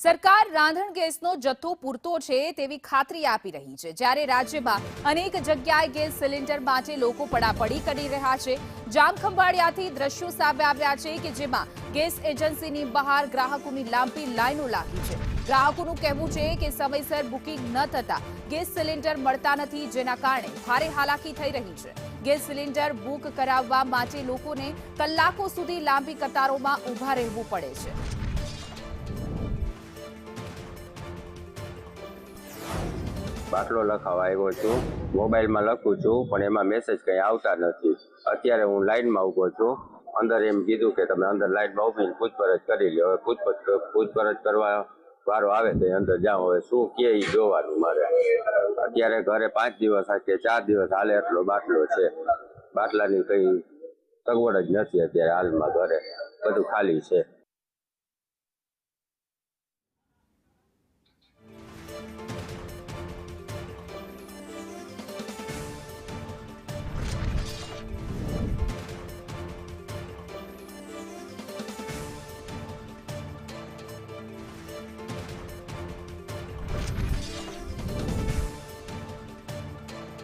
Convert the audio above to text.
સરકાર રાંધણ ગેસનો જથ્થો પૂરતો છે તેવી ખાતરી આપી રહી છે, જ્યારે રાજ્યમાં અનેક જગ્યાએ ગેસ સિલિન્ડર માટે લોકો પડાપડી કરી રહ્યા છે। જામખંભાળિયાથી દ્રશ્યો સામે આવ્યા છે કે જેમાં ગેસ એજન્સીની બહાર ગ્રાહકોની લાંબી લાઈનો લાગી છે। ગ્રાહકોનું કહેવું છે કે સમયસર બુકિંગ ન થતા ગેસ સિલિન્ડર મળતા નથી, જેના કારણે ભારે હાલાકી થઈ રહી છે। ગેસ સિલિન્ડર બુક કરાવવા માટે લોકોને કલાકો સુધી લાંબી કતારોમાં ઊભા રહેવું પડે છે। બાટલો લખાવા આવ્યો છું, મોબાઈલમાં લખું છું પણ એમાં મેસેજ કંઈ આવતા નથી। અત્યારે હું લાઈનમાં ઊભો છું, અંદર એમ કીધું કે તમે અંદર લાઈનમાં ઊભીને પૂછપરછ કરી લો। હવે પૂછપરછ કરવા વારો આવે તો અંદર જાઓ, હવે શું કે એ જોવાનું મારે। અત્યારે ઘરે 5 દિવસ કે 4 દિવસ હાલે એટલો બાટલો છે, બાટલાની કંઈ સગવડ જ નથી અત્યારે હાલમાં, ઘરે બધું ખાલી છે।